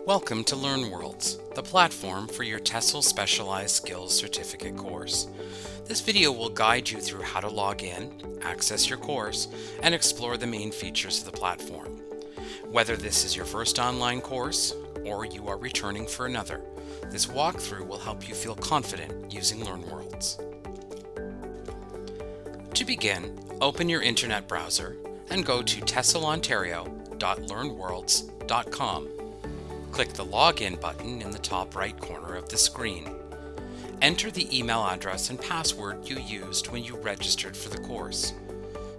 Welcome to LearnWorlds, the platform for your TESL Specialized Skills Certificate course. This video will guide you through how to log in, access your course, and explore the main features of the platform. Whether this is your first online course or you are returning for another, this walkthrough will help you feel confident using LearnWorlds. To begin, open your internet browser and go to teslontario.learnworlds.com. Click the Login button in the top right corner of the screen. Enter the email address and password you used when you registered for the course.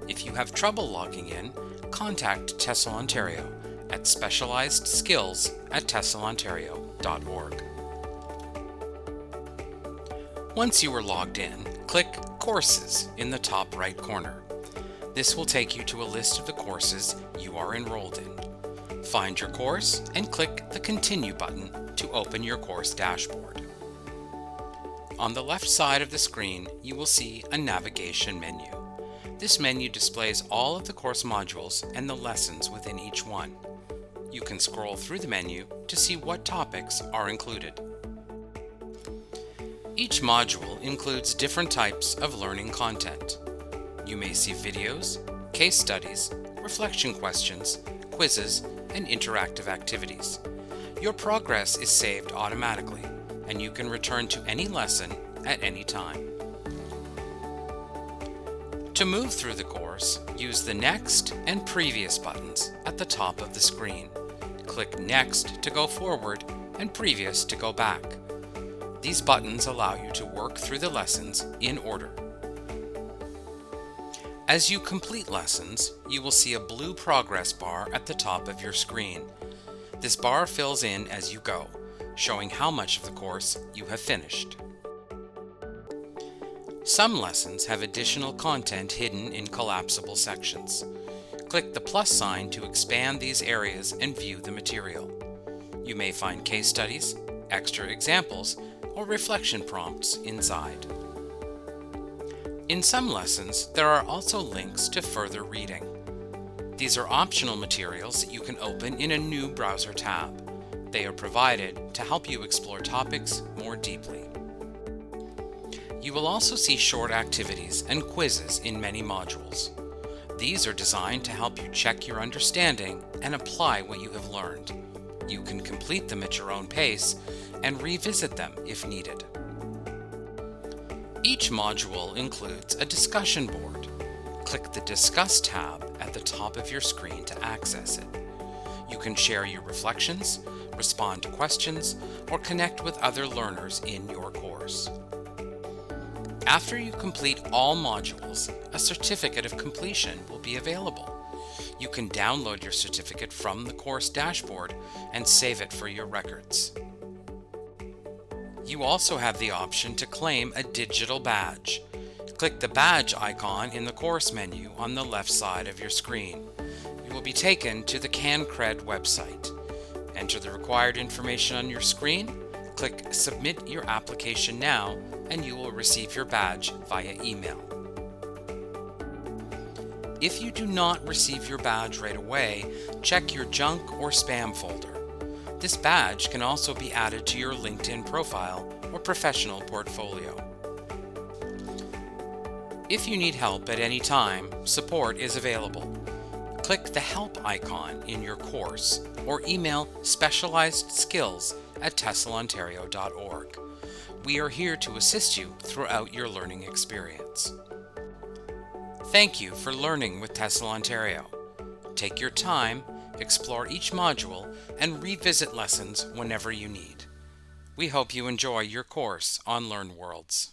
If you have trouble logging in, contact TESL Ontario at specializedskills@teslontario.org. Once you are logged in, click Courses in the top right corner. This will take you to a list of the courses you are enrolled in. Find your course and click the Continue button to open your course dashboard. On the left side of the screen, you will see a navigation menu. This menu displays all of the course modules and the lessons within each one. You can scroll through the menu to see what topics are included. Each module includes different types of learning content. You may see videos, case studies, reflection questions, quizzes, and interactive activities. Your progress is saved automatically, and you can return to any lesson at any time. To move through the course, use the Next and Previous buttons at the top of the screen. Click Next to go forward and Previous to go back. These buttons allow you to work through the lessons in order. As you complete lessons, you will see a blue progress bar at the top of your screen. This bar fills in as you go, showing how much of the course you have finished. Some lessons have additional content hidden in collapsible sections. Click the plus sign to expand these areas and view the material. You may find case studies, extra examples, or reflection prompts inside. In some lessons, there are also links to further reading. These are optional materials that you can open in a new browser tab. They are provided to help you explore topics more deeply. You will also see short activities and quizzes in many modules. These are designed to help you check your understanding and apply what you have learned. You can complete them at your own pace and revisit them if needed. Each module includes a discussion board. Click the Discuss tab at the top of your screen to access it. You can share your reflections, respond to questions, or connect with other learners in your course. After you complete all modules, a certificate of completion will be available. You can download your certificate from the course dashboard and save it for your records. You also have the option to claim a digital badge. Click the badge icon in the course menu on the left side of your screen. You will be taken to the CanCred website. Enter the required information on your screen, click Submit your application now, and you will receive your badge via email. If you do not receive your badge right away, check your junk or spam folder. This badge can also be added to your LinkedIn profile or professional portfolio. If you need help at any time, support is available. Click the Help icon in your course or email specializedskills@teslontario.org. We are here to assist you throughout your learning experience. Thank you for learning with TESL Ontario. Take your time, explore each module, and revisit lessons whenever you need. We hope you enjoy your course on LearnWorlds.